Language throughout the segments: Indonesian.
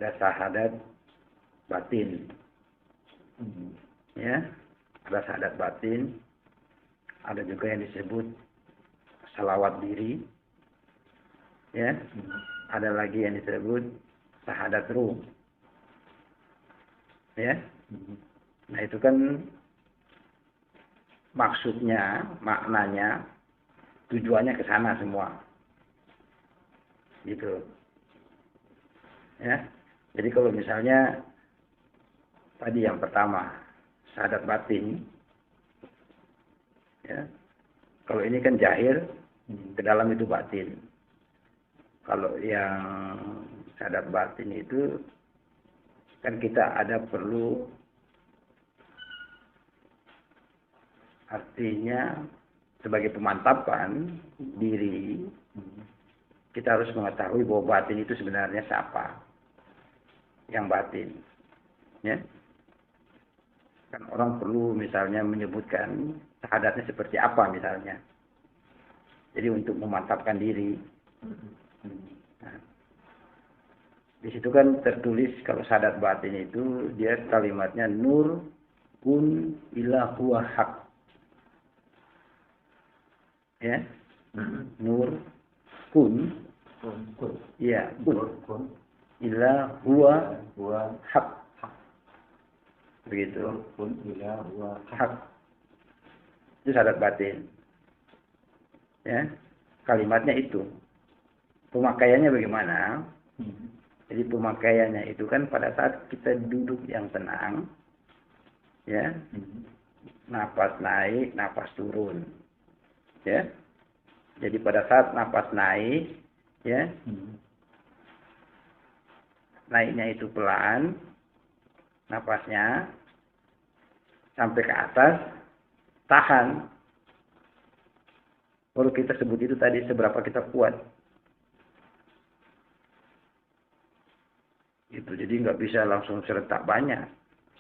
ada syahadat batin. Ya, ada syahadat batin. Ada juga yang disebut salawat diri. Ya, ada lagi yang disebut syahadat ruh. Ya, nah itu kan maksudnya, maknanya, tujuannya ke sana semua, gitu. Ya, jadi kalau misalnya tadi yang pertama syahadat batin, ya, kalau ini kan zahir, ke dalam itu batin. Kalau yang syahadat batin itu kan kita ada perlu, artinya sebagai pemantapan diri, kita harus mengetahui bahwa batin itu sebenarnya siapa yang batin. Ya, kan orang perlu misalnya menyebutkan syahadatnya seperti apa misalnya. Jadi untuk memantapkan diri. Nah, di situ kan tertulis kalau syahadat batin itu dia kalimatnya nur kun ila huwa haq. Ya. Nur kun. Iya, kun. Ila huwa haq. Begitu. Kun ila huwa haq. Itu syahadat batin. Ya. Kalimatnya itu. Pemakaiannya bagaimana? Jadi pemakaiannya itu kan pada saat kita duduk yang tenang, ya, napas naik, napas turun, ya. Jadi pada saat napas naik, ya, naiknya itu pelan, napasnya sampai ke atas, tahan. Baru kita sebut itu tadi seberapa kita kuat. Itu jadi nggak bisa langsung serentak banyak,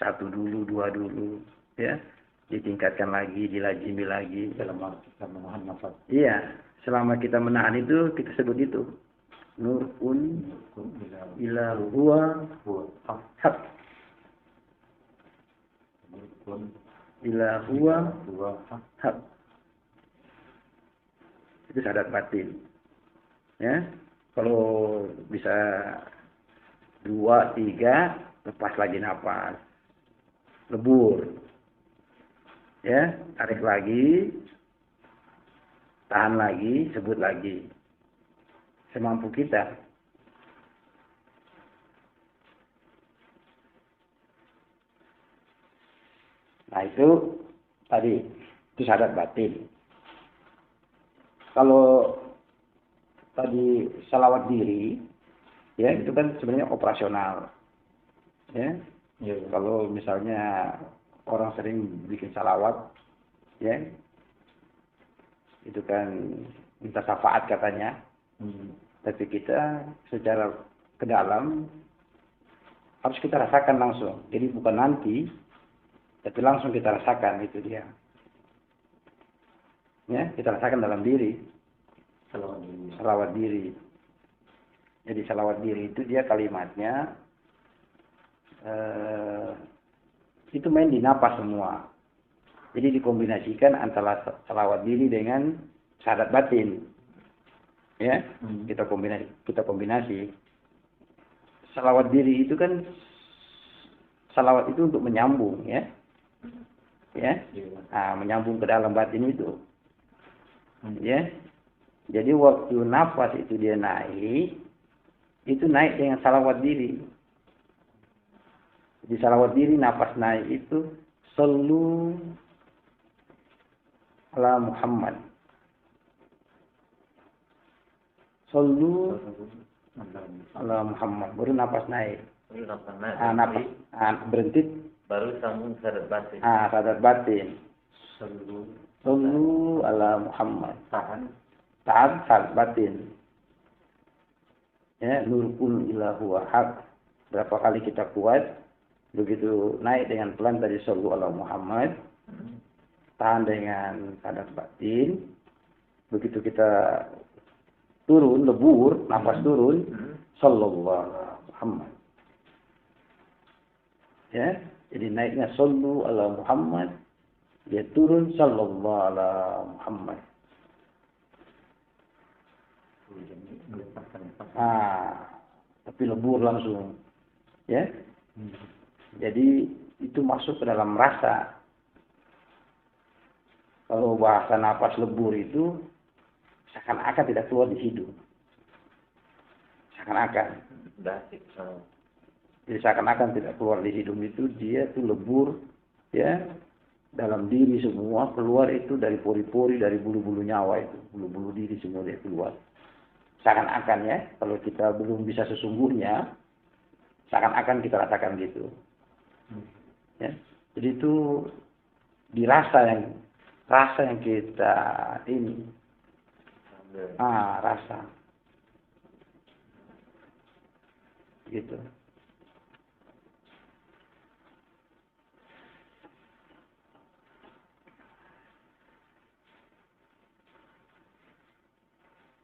satu dulu, dua dulu, ya, ditingkatkan lagi, dilazimi lagi. Selama kita menahan nafas. Iya, selama kita menahan itu kita sebut itu nurun ila huwa haq. Ila huwa haq. Itu syahadat batin. Ya, kalau bisa 2, 3, lepas lagi nafas, lebur, ya, tarik lagi, tahan lagi, sebut lagi, semampu kita. Nah itu tadi, itu syahadat batin. Kalau tadi salawat diri, ya itu kan sebenarnya operasional, ya. Kalau misalnya orang sering bikin salawat, ya, itu kan minta syafaat katanya. Tapi kita secara ke dalam harus kita rasakan langsung. Jadi bukan nanti, tapi langsung kita rasakan, itu dia. Ya, kita rasakan dalam diri. Salawat diri. Jadi salawat diri itu dia kalimatnya itu main di napas semua. Jadi dikombinasikan antara salawat diri dengan syahadat batin. Ya, kita kombinasi. Salawat diri itu kan salawat itu untuk menyambung, ya. Ya. Nah, menyambung ke dalam batin itu. Ya. Jadi waktu nafas itu dia naik, itu naik dengan salawat diri. Di salawat diri nafas naik itu sallu ala Muhammad. Sallu ala Muhammad. Baru nafas naik. Nafas berhenti. Baru sambung syahadat batin. Syahadat batin. Sallu ala Muhammad. Tahan syahadat batin. Ya, nurkun ila huwa haq. Berapa kali kita kuat, begitu naik dengan pelan tadi sallu ala Muhammad, tahan dengan syahadat batin, begitu kita turun, lebur, nafas turun, sallallahu ala Muhammad. Ya, jadi naiknya sallu ala Muhammad, dia turun sallallahu ala Muhammad. Tapi lebur langsung. Ya. Jadi itu masuk ke dalam rasa. Kalau bahasa napas lebur itu seakan-akan tidak keluar di hidung. Seakan-akan. Jadi seakan-akan tidak keluar di hidung itu, dia itu lebur, ya, dalam diri semua, keluar itu dari pori-pori, dari bulu-bulu nyawa itu, bulu-bulu diri semua dia keluar. Seakan-akan ya, kalau kita belum bisa sesungguhnya, seakan-akan kita rasakan gitu. Ya, jadi itu dirasa yang kita ini, rasa, gitu.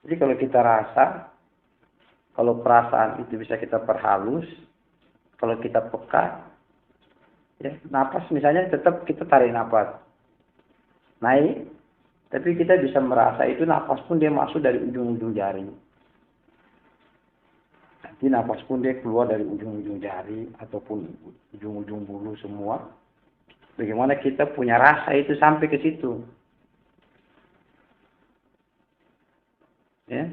Jadi kalau kita rasa, kalau perasaan itu bisa kita perhalus, kalau kita peka, ya, napas misalnya tetap kita tarik napas, naik, tapi kita bisa merasa itu napas pun dia masuk dari ujung-ujung jari. Nanti napas pun dia keluar dari ujung-ujung jari ataupun ujung-ujung bulu semua. Bagaimana kita punya rasa itu sampai ke situ. Ya.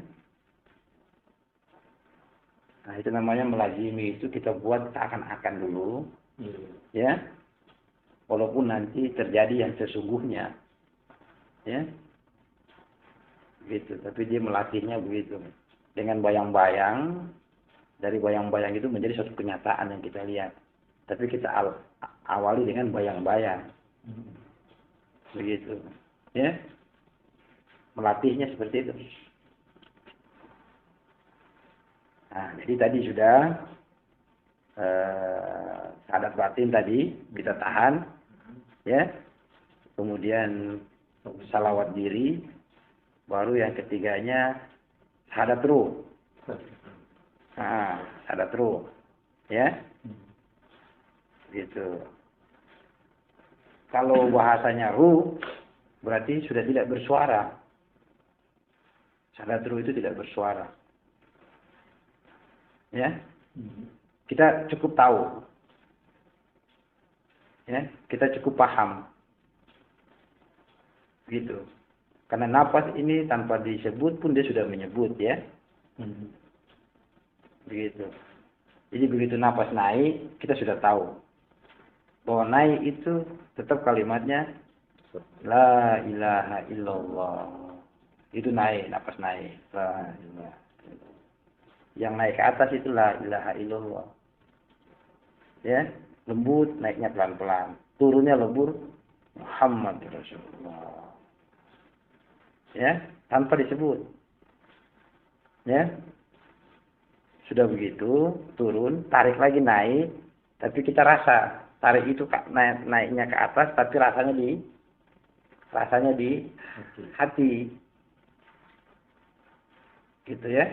Nah, itu namanya melazimi, itu kita buat seakan-akan dulu. Ya. Walaupun nanti terjadi yang sesungguhnya. Ya. Gitu, tapi dia melatihnya begitu. Dengan bayang-bayang, dari bayang-bayang itu menjadi suatu kenyataan yang kita lihat. Tapi kita awali dengan bayang-bayang. Begitu. Ya. Melatihnya seperti itu. Nah, jadi tadi sudah sahadat batin tadi kita tahan, ya. Kemudian salawat diri, baru yang ketiganya sahadat ruh. Sahadat ruh, ya. Gitu. Kalau bahasanya ruh, berarti sudah tidak bersuara. Sahadat ruh itu tidak bersuara. Ya, kita cukup tahu, ya, kita cukup paham, gitu. Karena napas ini tanpa disebut pun dia sudah menyebut, ya, begitu. Jadi begitu napas naik, kita sudah tahu bahwa naik itu tetap kalimatnya la ilaha illallah. Itu naik, napas naik, la ilaha. Yang naik ke atas itu la ilaha illallah. Ya, lembut, naiknya pelan-pelan. Turunnya lembur, Muhammad Rasulullah. Ya, tanpa disebut. Ya. Sudah begitu, turun, tarik lagi naik, tapi kita rasa tarik itu naiknya ke atas, tapi rasanya di hati. Gitu ya.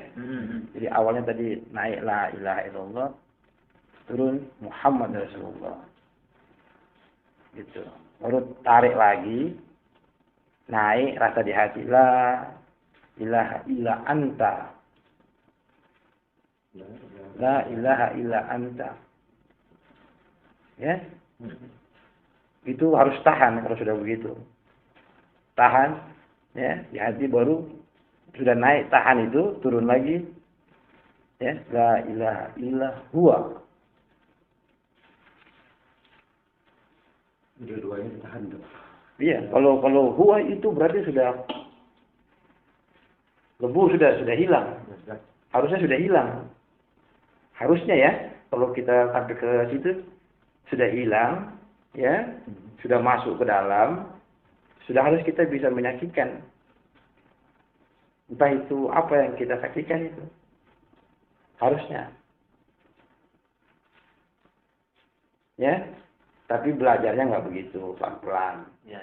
Jadi awalnya tadi naik la ilaha illallah, turun Muhammad Rasulullah. Gitu. Baru tarik lagi, naik rasa di hati, la ilaha illa anta. La ilaha illa anta. Ya. Itu harus tahan kalau sudah begitu. Tahan, ya, di hati baru sudah naik, tahan itu, turun lagi. Ya, la ilaha illa huwa. Dua-duanya ditahan tuh. Iya, kalau huwa itu berarti sudah lebur, sudah hilang. Harusnya sudah hilang. Harusnya ya, kalau kita sampai ke situ sudah hilang, ya, sudah masuk ke dalam, sudah harus kita bisa menyaksikan. Entah itu apa yang kita saksikan itu. Harusnya. Ya. Tapi belajarnya nggak begitu, pelan-pelan. Ya.